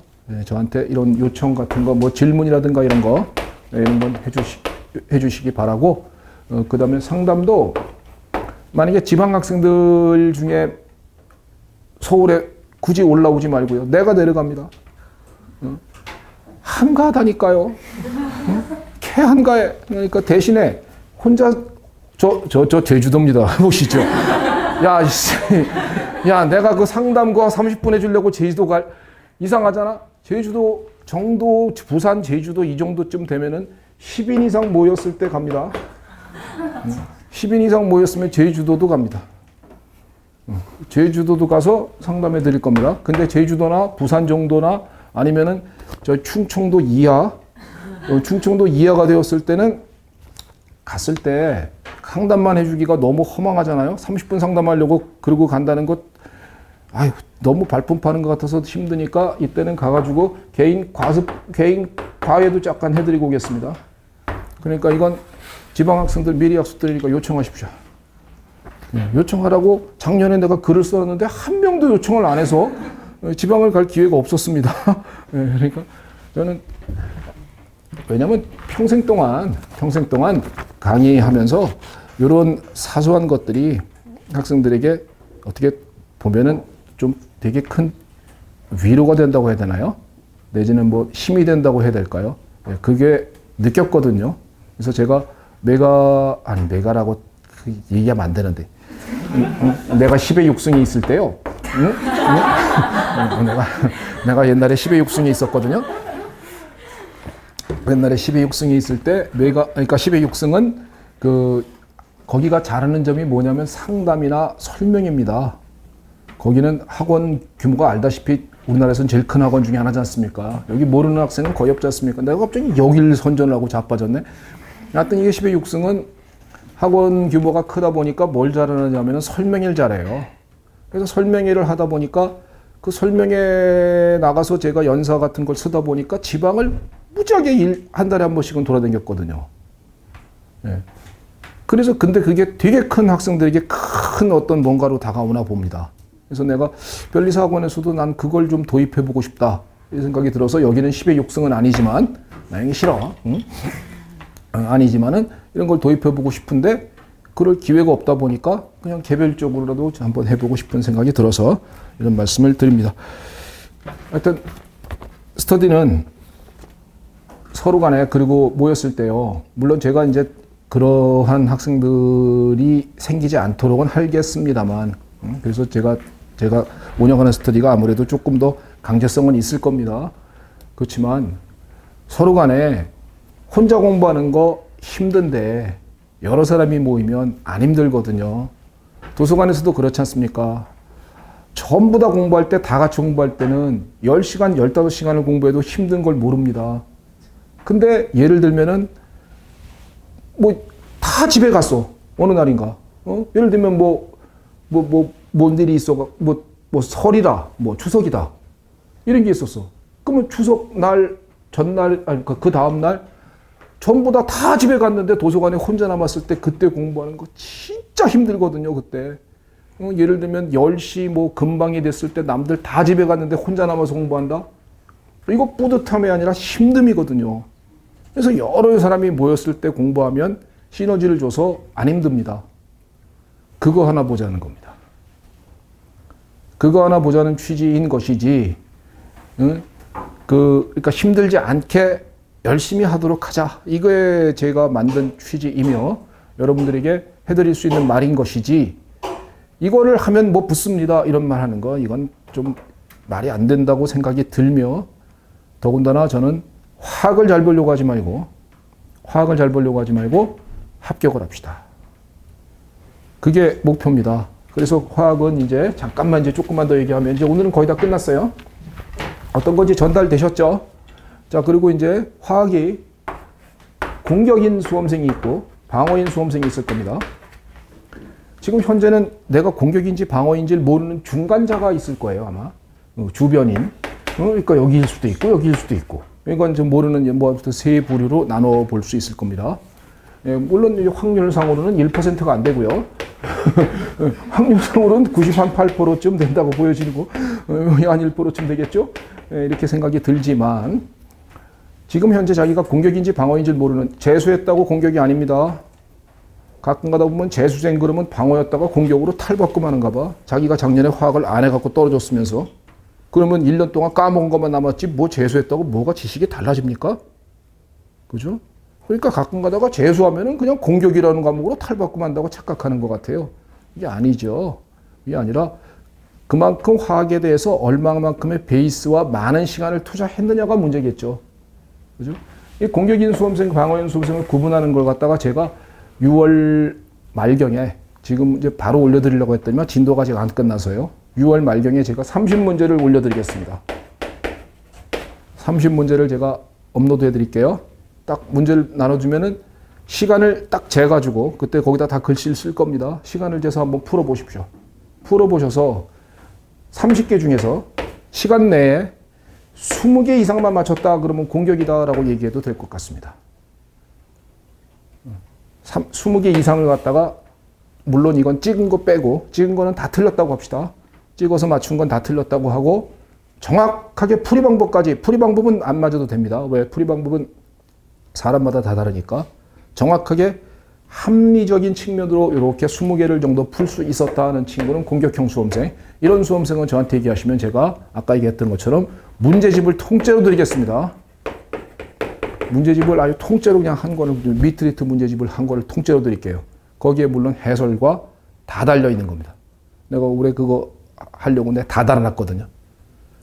저한테 이런 요청 같은 거, 뭐 질문이라든가 이런 건 해주시기 바라고, 그 다음에 상담도 만약에 지방 학생들 중에 서울에 굳이 올라오지 말고요. 내가 내려갑니다. 한가하다니까요. 캐 한가해. 그러니까 대신에 혼자 저 제주도입니다. 보시죠. 야, 내가 그 상담과 30분 해주려고 제주도 이상하잖아. 제주도 정도, 부산, 제주도 이 정도쯤 되면은 10인 이상 모였을 때 갑니다. 10인 이상 모였으면 제주도도 갑니다. 제주도도 가서 상담해 드릴 겁니다. 근데 제주도나 부산 정도나 아니면은 저 충청도 이하가 되었을 때는 갔을 때 상담만 해주기가 너무 허망하잖아요. 30분 상담하려고 그러고 간다는 것, 너무 발품 파는 것 같아서 힘드니까 이때는 가가지고 개인 과외도 잠깐 해드리고 오겠습니다. 그러니까 이건 지방 학생들 미리 약속드리니까 요청하십시오. 요청하라고 작년에 내가 글을 썼는데 한 명도 요청을 안 해서 지방을 갈 기회가 없었습니다. 그러니까 저는 왜냐하면 평생 동안 강의하면서 이런 사소한 것들이 학생들에게 어떻게 보면은 좀 되게 큰 위로가 된다고 해야 되나요? 내지는 뭐 힘이 된다고 해야 될까요? 그게 느꼈거든요. 그래서 제가 메가라고 얘기하면 안 되는데, 내가 10의 6승이 있을 때요. 내가 옛날에 10의 6승이 있었거든요. 옛날에 10의 6승이 있을 때 그러니까 10의 6승은 거기가 잘하는 점이 뭐냐면 상담이나 설명입니다. 거기는 학원 규모가 알다시피 우리나라에서는 제일 큰 학원 중에 하나지 않습니까? 여기 모르는 학생은 거의 없지 않습니까? 내가 갑자기 여길 선전을 하고 자빠졌네. 하여튼 이게 10의 6승은 학원 규모가 크다 보니까 뭘 잘하느냐면 설명을 잘해요. 그래서 설명회를 하다 보니까 그 설명회 나가서 제가 연사 같은 걸 쓰다 보니까 지방을 무지하게 한 달에 한 번씩은 돌아다녔거든요. 예. 그래서 근데 그게 되게 큰 학생들에게 큰 어떤 뭔가로 다가오나 봅니다. 그래서 내가 변리사학원에서도 난 그걸 좀 도입해보고 싶다. 이 생각이 들어서 여기는 10의 6승은 아니지만, 나영이 싫어. 응? 아니지만은 이런 걸 도입해보고 싶은데, 그럴 기회가 없다 보니까 그냥 개별적으로라도 한번 해보고 싶은 생각이 들어서 이런 말씀을 드립니다. 하여튼, 스터디는 서로 간에 그리고 모였을 때요. 물론 제가 이제 그러한 학생들이 생기지 않도록은 하겠습니다만, 그래서 제가 운영하는 스터디가 아무래도 조금 더 강제성은 있을 겁니다. 그렇지만 서로 간에 혼자 공부하는 거 힘든데 여러 사람이 모이면 안 힘들거든요. 도서관에서도 그렇지 않습니까? 전부 다 공부할 때, 다 같이 공부할 때는 10시간, 15시간을 공부해도 힘든 걸 모릅니다. 근데 예를 들면은 다 집에 갔어. 어느 날인가. 예를 들면 뭔 일이 있어. 설이다. 추석이다. 이런 게 있었어. 그러면 추석 날, 전날, 아니, 그 다음날, 전부 다 집에 갔는데 도서관에 혼자 남았을 때 그때 공부하는 거 진짜 힘들거든요, 그때. 예를 들면 10시 금방이 됐을 때 남들 다 집에 갔는데 혼자 남아서 공부한다? 이거 뿌듯함이 아니라 힘듦이거든요. 그래서 여러 사람이 모였을 때 공부하면 시너지를 줘서 안 힘듭니다. 그거 하나 보자는 겁니다. 그거 하나 보자는 취지인 것이지, 그러니까 힘들지 않게 열심히 하도록 하자. 이거에 제가 만든 취지이며 여러분들에게 해드릴 수 있는 말인 것이지, 이거를 하면 붙습니다. 이런 말 하는 거, 이건 좀 말이 안 된다고 생각이 들며, 더군다나 저는 화학을 잘 보려고 하지 말고 합격을 합시다. 그게 목표입니다. 그래서 화학은 이제 잠깐만 조금만 더 얘기하면 이제 오늘은 거의 다 끝났어요. 어떤 건지 전달되셨죠? 자, 그리고 이제 화학이 공격인 수험생이 있고 방어인 수험생이 있을 겁니다. 지금 현재는 내가 공격인지 방어인지를 모르는 중간자가 있을 거예요, 아마. 주변인. 그러니까 여기일 수도 있고 여기일 수도 있고. 이건 좀 모르는 세 부류로 나눠 볼 수 있을 겁니다. 예, 물론 확률상으로는 1%가 안 되고요. 확률상으로는 98%쯤 된다고 보여지고 한 1%쯤 되겠죠. 예, 이렇게 생각이 들지만 지금 현재 자기가 공격인지 방어인지 모르는, 재수했다고 공격이 아닙니다. 가끔 가다 보면 재수생 그러면 방어였다가 공격으로 탈바꿈 하는가 봐. 자기가 작년에 화학을 안 해갖고 떨어졌으면서. 그러면 1년 동안 까먹은 것만 남았지 재수했다고 뭐가 지식이 달라집니까? 그죠? 그러니까 가끔 가다가 재수하면은 그냥 공격이라는 과목으로 탈바꿈한다고 착각하는 것 같아요. 이게 아니죠. 이게 아니라 그만큼 화학에 대해서 얼마만큼의 베이스와 많은 시간을 투자했느냐가 문제겠죠. 그죠? 이 공격인 수험생, 방어인 수험생을 구분하는 걸 갖다가 제가 6월 말경에 지금 이제 바로 올려드리려고 했더니만 진도가 아직 안 끝나서요. 6월 말경에 제가 30문제를 올려드리겠습니다. 30문제를 제가 업로드해 드릴게요. 딱 문제를 나눠주면은 시간을 딱 재가지고 그때 거기다 다 글씨를 쓸 겁니다. 시간을 재서 한번 풀어보십시오. 풀어보셔서 30개 중에서 시간 내에 20개 이상만 맞췄다 그러면 공격이다라고 얘기해도 될 것 같습니다. 20개 이상을 갖다가 물론 이건 찍은 거 빼고 찍은 거는 다 틀렸다고 합시다. 찍어서 맞춘 건 다 틀렸다고 하고 정확하게 풀이 방법까지, 풀이 방법은 안 맞아도 됩니다. 왜? 풀이 방법은 사람마다 다 다르니까 정확하게 합리적인 측면으로 이렇게 20개를 정도 풀 수 있었다 하는 친구는 공격형 수험생. 이런 수험생은 저한테 얘기하시면 제가 아까 얘기했던 것처럼 문제집을 통째로 드리겠습니다. 문제집을 아주 통째로 그냥 한 거는 미트리트 문제집을 한 거를 통째로 드릴게요. 거기에 물론 해설과 다 달려 있는 겁니다. 내가 올해 그거 하려고 내가 다 달아놨거든요.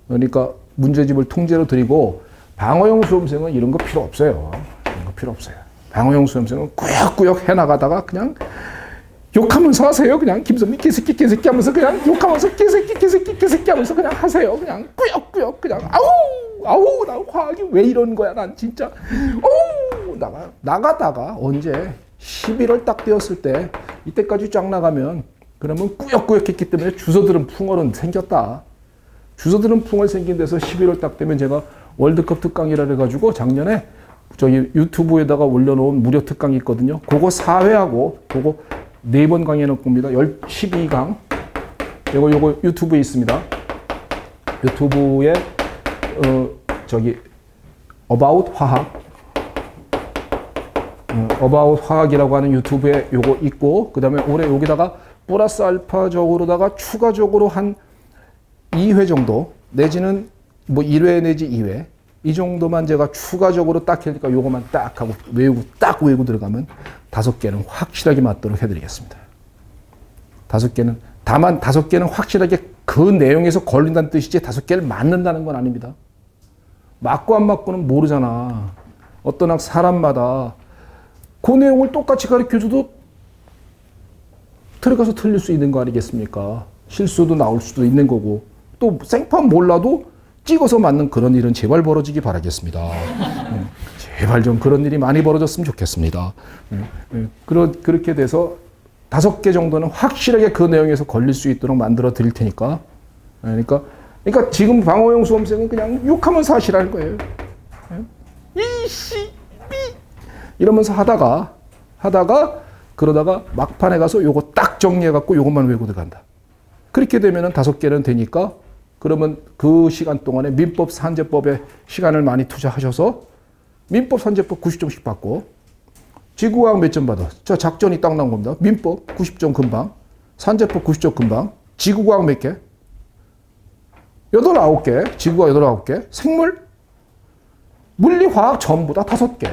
그러니까 문제집을 통째로 드리고 방어형 수험생은 이런 거 필요 없어요. 이런 거 필요 없어요. 방어형 수험생은 꾸역꾸역 해나가다가 그냥 욕하면서 하세요. 그냥 김선미 개새끼 하면서 그냥 욕하면서 개새끼 하면서 그냥 하세요. 그냥 꾸역꾸역 그냥 아우 나 화학이 왜 이런 거야 난 진짜 나가다가 언제 11월 딱 되었을 때 이때까지 쫙 나가면 그러면 꾸역꾸역했기 때문에 주워들은 풍어는 생겼다. 주워들은 풍어 생긴 데서 11월 딱 되면 제가 월드컵 특강이라 해가지고 작년에 저기 유튜브에다가 올려놓은 무료 특강이 있거든요. 그거 4회하고 그거 4번 강의해놓을 겁니다. 12강. 요거 유튜브에 있습니다. 유튜브에 저기 About 화학 About 화학이라고 하는 유튜브에 요거 있고, 그 다음에 올해 여기다가 플러스 알파적으로다가 추가적으로 한 2회 정도 내지는 뭐 1회 내지 2회 이 정도만 제가 추가적으로 딱 하니까 요거만 딱 하고 딱 외우고 들어가면 5개는 확실하게 맞도록 해드리겠습니다. 5개는 다만 5개는 확실하게 그 내용에서 걸린다는 뜻이지 5개를 맞는다는 건 아닙니다. 맞고 안 맞고는 모르잖아. 어떤 사람마다 그 내용을 똑같이 가르쳐줘도 들어가서 틀릴 수 있는 거 아니겠습니까? 실수도 나올 수도 있는 거고, 또 생판 몰라도 찍어서 맞는 그런 일은 제발 벌어지기 바라겠습니다. 제발 좀 그런 일이 많이 벌어졌으면 좋겠습니다. 그렇게 돼서 5개 정도는 확실하게 그 내용에서 걸릴 수 있도록 만들어 드릴 테니까. 그러니까 지금 방어용 수험생은 그냥 욕하면 사실할 거예요. 이씨, 이러면서 하다가 그러다가 막판에 가서 요거 딱 정리해갖고 요것만 외우고 들어간다. 그렇게 되면은 5개는 되니까, 그러면 그 시간 동안에 민법 산재법에 시간을 많이 투자하셔서 민법 산재법 90점씩 받고, 지구과학 몇 점 받아? 자, 작전이 딱 나온 겁니다. 민법 90점 금방, 산재법 90점 금방, 지구과학 몇 개? 8, 9개, 지구과학 8, 9개, 생물, 물리, 화학 전부 다 5개.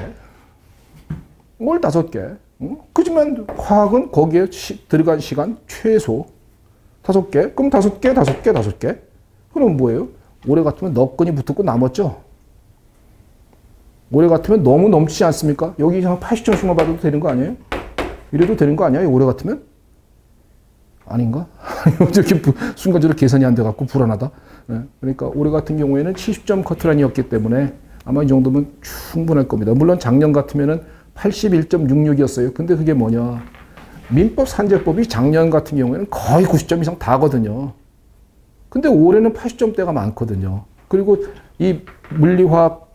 뭘 5개? 그지만 화학은 거기에 들어간 시간 최소 5개. 그럼 5개. 그럼 뭐예요? 올해 같으면 너끈이 붙었고 남았죠? 올해 같으면 너무 넘치지 않습니까? 여기 한 80점씩만 받아도 되는 거 아니에요? 이래도 되는 거 아니야? 올해 같으면? 아닌가? 이렇게 순간적으로 계산이 안 돼갖고 불안하다. 그러니까 올해 같은 경우에는 70점 커트라인이었기 때문에 아마 이 정도면 충분할 겁니다. 물론 작년 같으면은 81.66이었어요. 근데 그게 뭐냐. 민법 산재법이 작년 같은 경우에는 거의 90점 이상 다거든요. 근데 올해는 80점대가 많거든요. 그리고 이 물리화학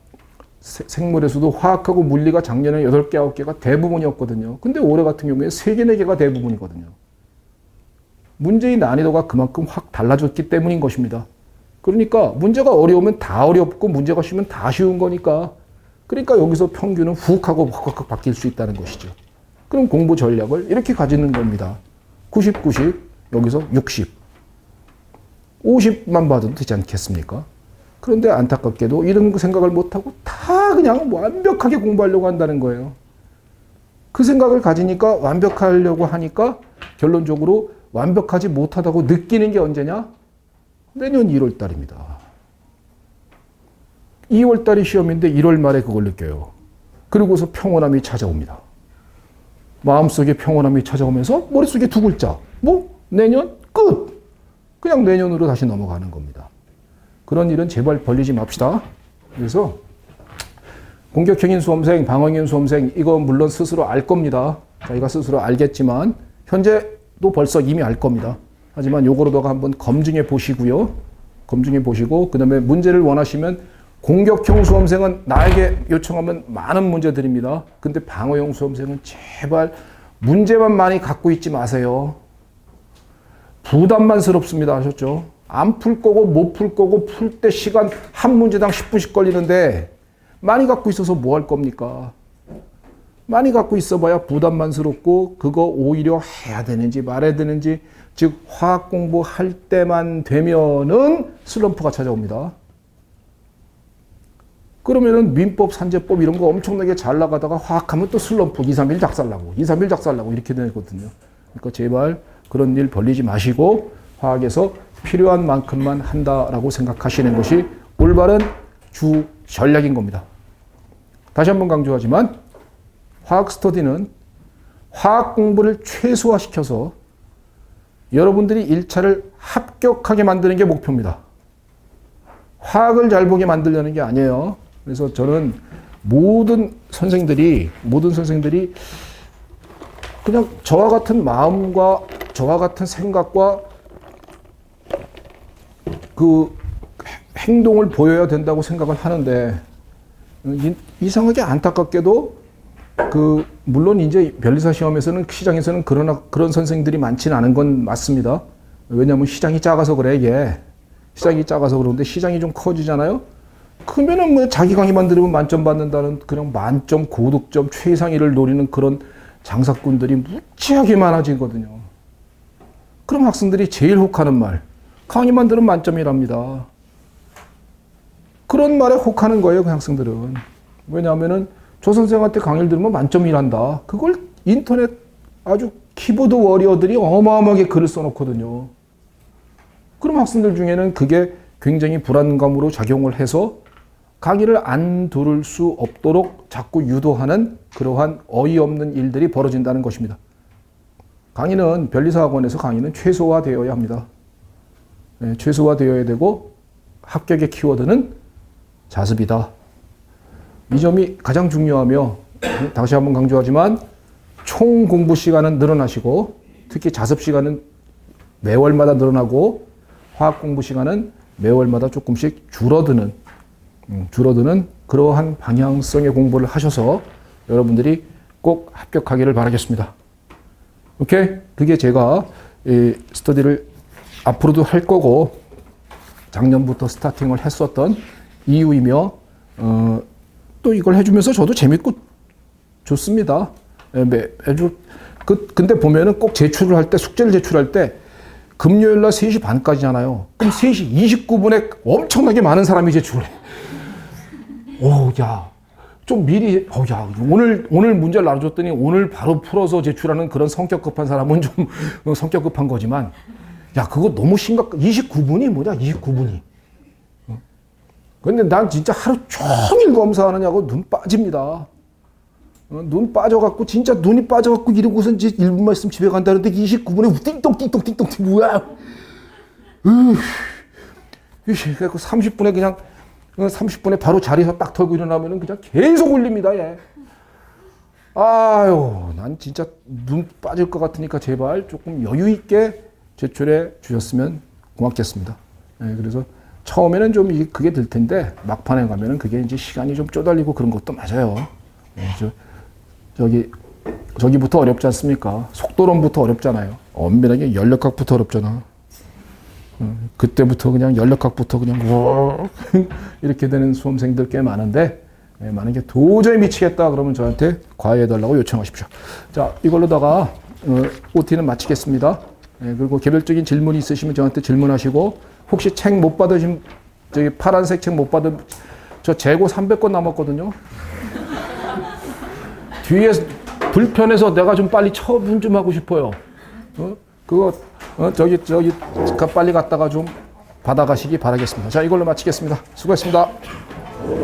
생물에서도 화학하고 물리가 작년에 8개, 9개가 대부분이었거든요. 근데 올해 같은 경우에 3개, 4개가 대부분이거든요. 문제의 난이도가 그만큼 확 달라졌기 때문인 것입니다. 그러니까 문제가 어려우면 다 어렵고 문제가 쉬우면 다 쉬운 거니까, 그러니까 여기서 평균은 훅 하고 확 바뀔 수 있다는 것이죠. 그럼 공부 전략을 이렇게 가지는 겁니다. 90, 90, 여기서 60. 50만 받아도 되지 않겠습니까? 그런데 안타깝게도 이런 생각을 못하고 다 그냥 완벽하게 공부하려고 한다는 거예요. 그 생각을 가지니까 완벽하려고 하니까 결론적으로 완벽하지 못하다고 느끼는 게 언제냐? 내년 1월 달입니다. 2월 달이 시험인데 1월 말에 그걸 느껴요. 그리고서 평온함이 찾아옵니다. 마음속에 평온함이 찾아오면서 머릿속에 2글자. 내년? 끝! 그냥 내년으로 다시 넘어가는 겁니다. 그런 일은 제발 벌리지 맙시다. 그래서 공격형인 수험생, 방어형인 수험생, 이거 물론 스스로 알 겁니다. 자기가 스스로 알겠지만 현재도 벌써 이미 알 겁니다. 하지만 요거로다가 한번 검증해 보시고요. 검증해 보시고 그 다음에 문제를 원하시면 공격형 수험생은 나에게 요청하면 많은 문제 드립니다. 근데 방어형 수험생은 제발 문제만 많이 갖고 있지 마세요. 부담만스럽습니다. 아셨죠? 안 풀 거고 못 풀 거고 풀 때 시간 한 문제당 10분씩 걸리는데 많이 갖고 있어서 뭐 할 겁니까? 많이 갖고 있어봐야 부담만스럽고 그거 오히려 해야 되는지 말아야 되는지, 즉 화학 공부할 때만 되면은 슬럼프가 찾아옵니다. 그러면은 민법, 산재법 이런 거 엄청나게 잘 나가다가 화학하면 또 슬럼프 2, 3일 작살나고 2, 3일 작살나고 이렇게 되거든요. 그러니까 제발 그런 일 벌리지 마시고 화학에서 필요한 만큼만 한다라고 생각하시는 것이 올바른 주 전략인 겁니다. 다시 한번 강조하지만 화학 스터디는 화학 공부를 최소화시켜서 여러분들이 1차를 합격하게 만드는 게 목표입니다. 화학을 잘 보게 만들려는 게 아니에요. 그래서 저는 모든 선생들이 그냥 저와 같은 마음과 저와 같은 생각과 그 행동을 보여야 된다고 생각을 하는데 이상하게 안타깝게도 물론 이제 변리사 시험에서는 시장에서는 그런 선생들이 많지는 않은 건 맞습니다. 왜냐하면 시장이 작아서 그래 이게 시장이 작아서 그러는데 시장이 좀 커지잖아요. 그러면은 뭐 자기 강의만 들으면 만점 받는다는 그냥 만점 고득점 최상위를 노리는 그런 장사꾼들이 무지하게 많아지거든요. 그럼 학생들이 제일 혹하는 말 강의만 들으면 만점이랍니다. 그런 말에 혹하는 거예요, 그 학생들은. 왜냐하면은 저 선생한테 강의를 들으면 만점이란다. 그걸 인터넷 아주 키보드 워리어들이 어마어마하게 글을 써놓거든요. 그럼 학생들 중에는 그게 굉장히 불안감으로 작용을 해서 강의를 안 들을 수 없도록 자꾸 유도하는 그러한 어이없는 일들이 벌어진다는 것입니다. 강의는 변리사학원에서 강의는 최소화되어야 합니다. 네, 최소화되어야 되고 합격의 키워드는 자습이다. 이 점이 가장 중요하며 다시 한번 강조하지만 총 공부 시간은 늘어나시고 특히 자습 시간은 매월마다 늘어나고 화학 공부 시간은 매월마다 조금씩 줄어드는 그러한 방향성의 공부를 하셔서 여러분들이 꼭 합격하기를 바라겠습니다. 오케이? 그게 제가 스터디를 앞으로도 할 거고 작년부터 스타팅을 했었던 이유이며 또 이걸 해주면서 저도 재밌고 좋습니다. 근데 보면은 꼭 제출을 할 때 숙제를 제출할 때 금요일 날 3시 반까지잖아요. 그럼 3시 29분에 엄청나게 많은 사람이 제출해. 야, 좀 미리, 야, 오늘 문제를 나눠줬더니 오늘 바로 풀어서 제출하는 그런 성격 급한 사람은 좀 성격 급한 거지만, 야, 그거 너무 29분이 뭐냐, 29분이. 근데 난 진짜 하루 종일 검사하느냐고 눈 빠집니다. 눈 빠져갖고, 진짜 눈이 빠져갖고 이러고서 이제 1분만 있으면 집에 간다는데 29분에 띵똥띵똥띵똥 뭐야. 그래서 30분에 그냥 30분에 바로 자리에서 딱 털고 일어나면은 그냥 계속 울립니다, 얘. 아유, 난 진짜 눈 빠질 것 같으니까 제발 조금 여유 있게 제출해 주셨으면 고맙겠습니다. 네, 그래서 처음에는 좀 그게 들 텐데 막판에 가면은 그게 이제 시간이 좀 쪼달리고 그런 것도 맞아요. 네, 저기부터 어렵지 않습니까? 속도론부터 어렵잖아요. 엄밀하게 연력학부터 어렵잖아. 그때부터 그냥 연력학부터 그냥 이렇게 되는 수험생들 꽤 많은데 만약에 도저히 미치겠다 그러면 저한테 과외해달라고 요청하십시오. 자, 이걸로다가 OT는 마치겠습니다. 그리고 개별적인 질문이 있으시면 저한테 질문하시고 혹시 책 못 받으신 저기 파란색 책 못 받은 저 재고 300권 남았거든요. 뒤에 불편해서 내가 좀 빨리 처분 좀 하고 싶어요. 그거 저기 빨리 갔다가 좀 받아가시기 바라겠습니다. 자, 이걸로 마치겠습니다. 수고했습니다.